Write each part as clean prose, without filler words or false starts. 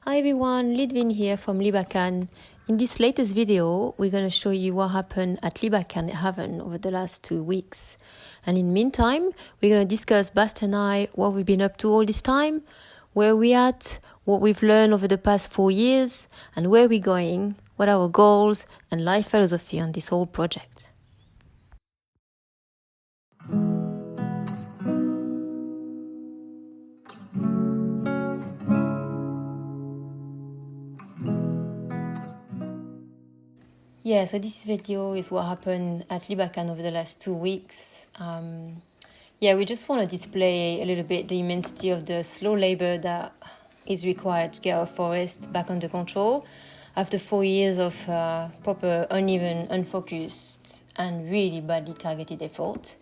Hi everyone, Lidvin here from Libakan. In this latest video, we're going to show you what happened at Libakan Haven over the last 2 weeks. And in the meantime, we're going to discuss, Bast and I, what we've been up to all this time, where we're at, what we've learned over the past 4 years, and where we're going, what are our goals and life philosophy on this whole project. Yeah, so this video is what happened at Libakan over the last 2 weeks. We just want to display a little bit the immensity of the slow labor that is required to get our forest back under control after 4 years of proper, uneven, unfocused, and really badly targeted effort.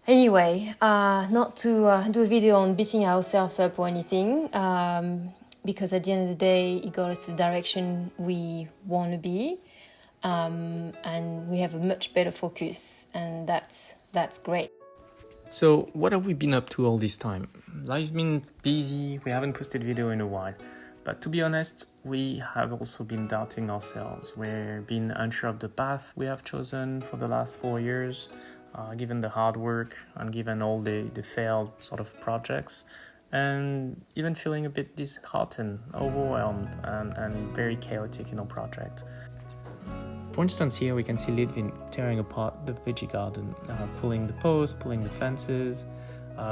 Anyway, not to do a video on beating ourselves up or anything, because at the end of the day, it got us to the direction we want to be, and we have a much better focus, and that's great. So what have we been up to all this time? Life's been busy, we haven't posted video in a while, but to be honest, we have also been doubting ourselves. We've been unsure of the path we have chosen for the last 4 years, given the hard work and given all the failed sort of projects, and even feeling a bit disheartened, overwhelmed, and very chaotic in our project. For instance, here we can see Lidvin tearing apart the veggie garden, pulling the posts, pulling the fences,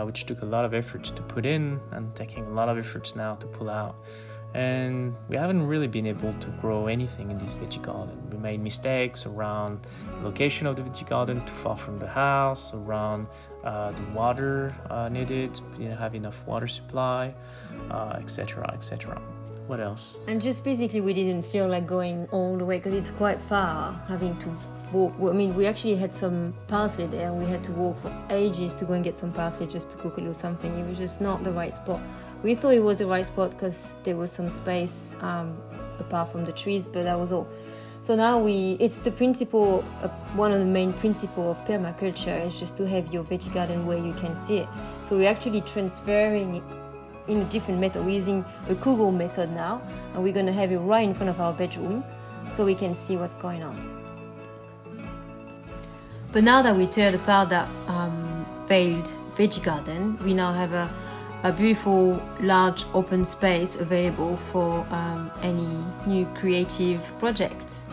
which took a lot of effort to put in and taking a lot of efforts now to pull out. And we haven't really been able to grow anything in this veggie garden. We made mistakes around the location of the veggie garden, too far from the house, around the water needed, we didn't have enough water supply, etc., etc. What else? And just basically we didn't feel like going all the way because it's quite far, having to walk. I mean, we actually had some parsley there and we had to walk for ages to go and get some parsley just to cook a little something. It was just not the right spot. We thought it was the right spot because there was some space apart from the trees, but that was all. So now it's the principle, one of the main principles of permaculture is just to have your veggie garden where you can see it. So we're actually transferring in a different method. We're using a Hugelkultur method now, and we're going to have it right in front of our bedroom so we can see what's going on. But now that we teared apart that failed veggie garden, we now have a beautiful, large, open space available for any new creative projects.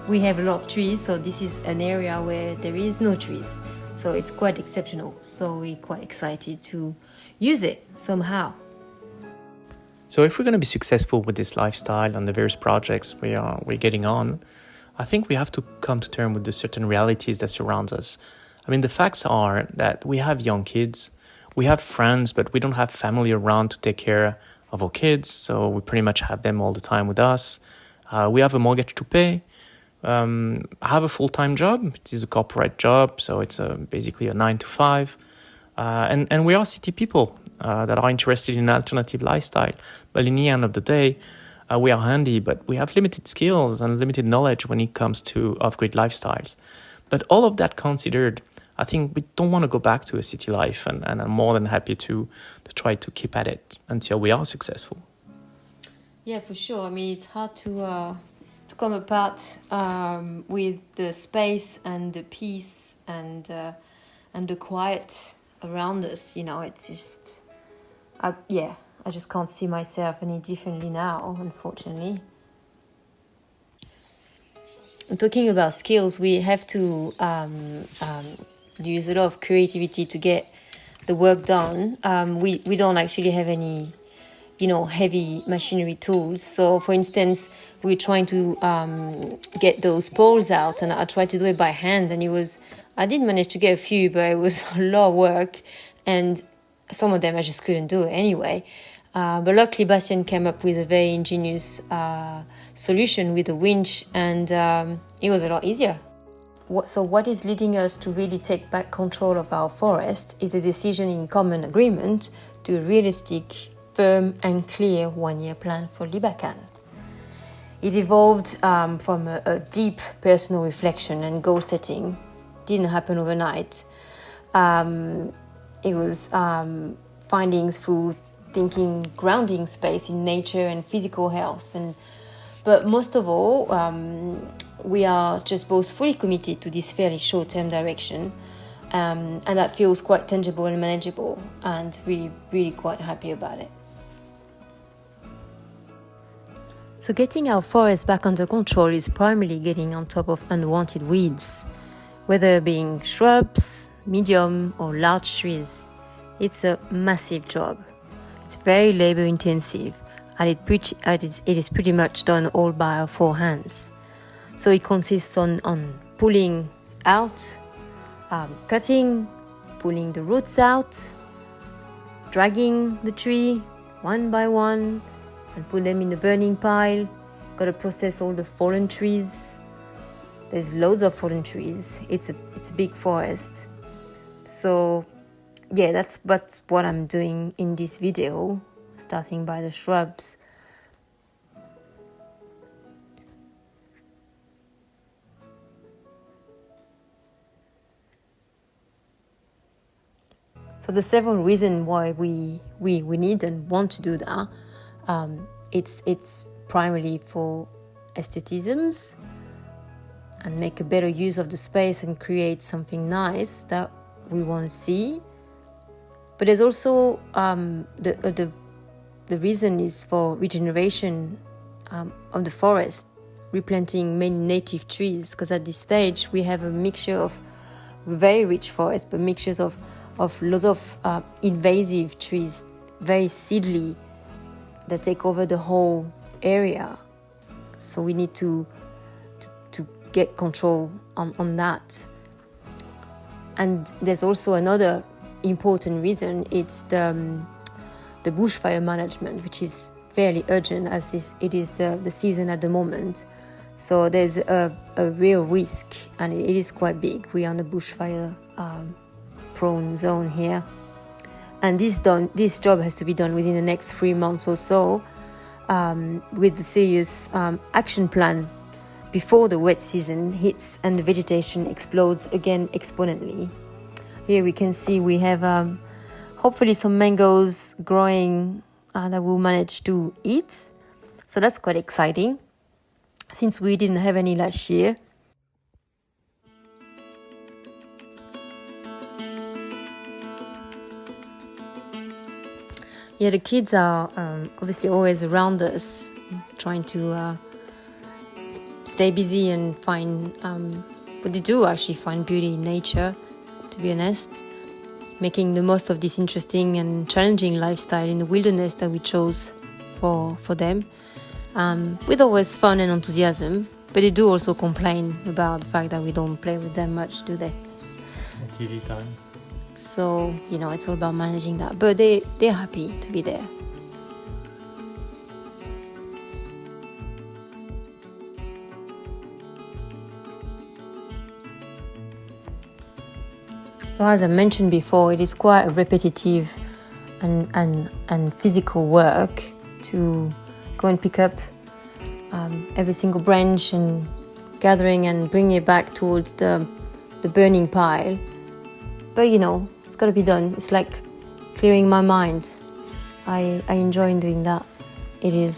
We have a lot of trees, so this is an area where there is no trees. So it's quite exceptional. So we're quite excited to use it somehow. So if we're going to be successful with this lifestyle and the various projects we're getting on, I think we have to come to terms with the certain realities that surround us. I mean, the facts are that we have young kids, we have friends, but we don't have family around to take care of our kids, so we pretty much have them all the time with us. We have a mortgage to pay. I have a full-time job. It is a corporate job, so it's basically a 9 to 5. And we are city people that are interested in alternative lifestyle. But in the end of the day, we are handy, but we have limited skills and limited knowledge when it comes to off-grid lifestyles. But all of that considered, I think we don't want to go back to a city life, and I'm more than happy to try to keep at it until we are successful. Yeah, for sure. I mean, it's hard to come apart with the space and the peace and the quiet around us. You know, it's just, I just can't see myself any differently now, unfortunately. And talking about skills, we have to use a lot of creativity to get the work done. We don't actually have any, heavy machinery tools. So, for instance, we're trying to get those poles out, and I tried to do it by hand, and I did manage to get a few, but it was a lot of work, and some of them I just couldn't do it anyway. But luckily, Bastien came up with a very ingenious solution with a winch, and it was a lot easier. So what is leading us to really take back control of our forest is a decision in common agreement to a realistic, firm and clear 1-year plan for Libakan. It evolved from a deep personal reflection and goal setting. Didn't happen overnight. It was findings through thinking grounding space in nature and physical health. But most of all, we are just both fully committed to this fairly short-term direction, and that feels quite tangible and manageable, and really quite happy about it. So getting our forest back under control is primarily getting on top of unwanted weeds, whether being shrubs, medium or large trees. It's a massive job. It's very labor intensive, and it is pretty much done all by our 4 hands. So it consists on pulling out, cutting, pulling the roots out, dragging the tree one by one and put them in the burning pile. Got to process all the fallen trees. There's loads of fallen trees. It's a big forest. So yeah, that's what I'm doing in this video, starting by the shrubs. So there's several reasons why we need and want to do that. It's primarily for aestheticisms and make a better use of the space and create something nice that we want to see. But there's also the reason is for regeneration of the forest, replanting many native trees, because at this stage we have a mixture of very rich forest, but mixtures of lots of invasive trees, very seedly, that take over the whole area. So we need to get control on that. And there's also another important reason. It's the bushfire management, which is fairly urgent as it is the season at the moment. So there's a real risk, and it is quite big. We are on a bushfire prone zone here, and this job has to be done within the next 3 months or so, with the serious action plan before the wet season hits and the vegetation explodes again exponentially. Here we can see we have hopefully some mangoes growing that we'll manage to eat, so that's quite exciting since we didn't have any last year. Yeah, the kids are obviously always around us, trying to stay busy and find, but they do actually find beauty in nature, to be honest, making the most of this interesting and challenging lifestyle in the wilderness that we chose for them, with always fun and enthusiasm. But they do also complain about the fact that we don't play with them much, do they? TV time. So, it's all about managing that. But they're happy to be there. So as I mentioned before, it is quite a repetitive and physical work to go and pick up every single branch and gathering and bringing it back towards the burning pile. But it's got to be done. It's like clearing my mind. I enjoy doing that. It is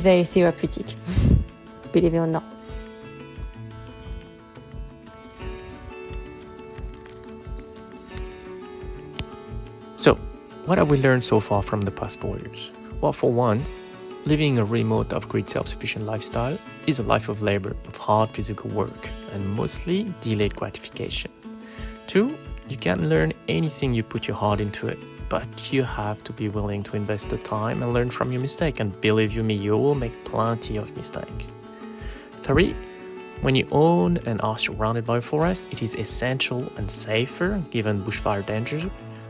very therapeutic, believe it or not. So, what have we learned so far from the past 4 years? Well, for one, living a remote off-grid self-sufficient lifestyle is a life of labor, of hard physical work, and mostly delayed gratification. 2, you can learn anything you put your heart into it, but you have to be willing to invest the time and learn from your mistake, and believe you me, you will make plenty of mistakes. 3, when you own and are surrounded by a forest, it is essential and safer, given bushfire dangers,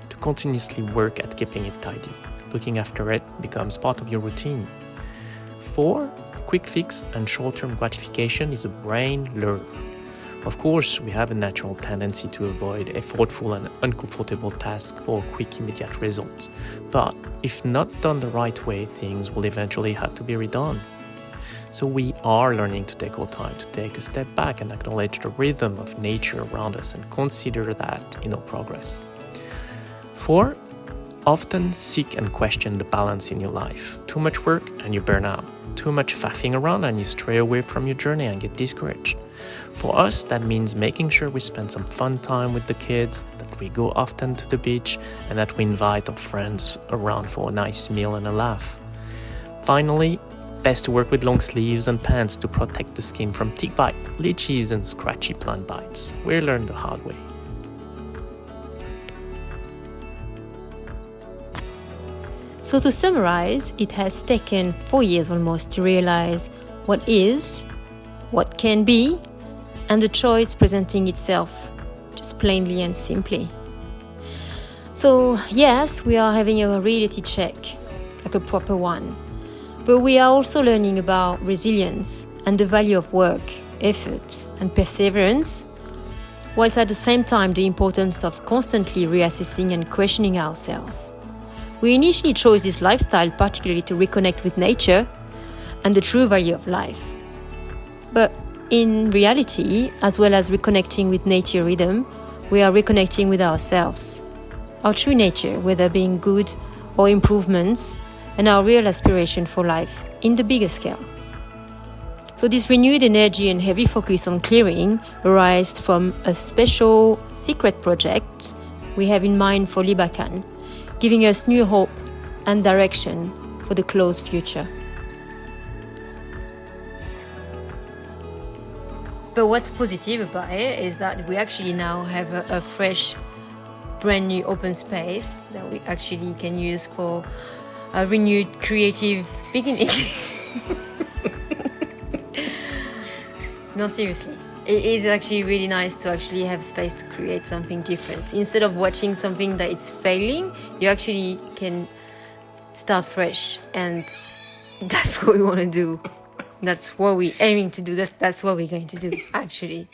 to continuously work at keeping it tidy. Looking after it becomes part of your routine. 4, quick fix and short-term gratification is a brain lure. Of course, we have a natural tendency to avoid effortful and uncomfortable tasks for quick, immediate results. But if not done the right way, things will eventually have to be redone. So we are learning to take our time, to take a step back and acknowledge the rhythm of nature around us and consider that in our progress. 4, often seek and question the balance in your life. Too much work and you burn out. Too much faffing around and you stray away from your journey and get discouraged. For us, that means making sure we spend some fun time with the kids, that we go often to the beach, and that we invite our friends around for a nice meal and a laugh. Finally, best to work with long sleeves and pants to protect the skin from tick bite, leeches and scratchy plant bites. We learned the hard way. So to summarize, it has taken 4 years almost to realize what is, what can be, and the choice presenting itself, just plainly and simply. So yes, we are having a reality check, like a proper one. But we are also learning about resilience and the value of work, effort, and perseverance, whilst at the same time the importance of constantly reassessing and questioning ourselves. We initially chose this lifestyle particularly to reconnect with nature and the true value of life. But in reality, as well as reconnecting with nature rhythm, we are reconnecting with ourselves, our true nature, whether being good or improvements, and our real aspiration for life in the bigger scale. So this renewed energy and heavy focus on clearing arises from a special secret project we have in mind for Libakan, giving us new hope and direction for the close future. But what's positive about it is that we actually now have a fresh, brand new open space that we actually can use for a renewed creative beginning. No, seriously. It is actually really nice to actually have space to create something different. Instead of watching something that is failing, you actually can start fresh. And that's what we want to do. That's what we're aiming to do. That's what we're going to do, actually.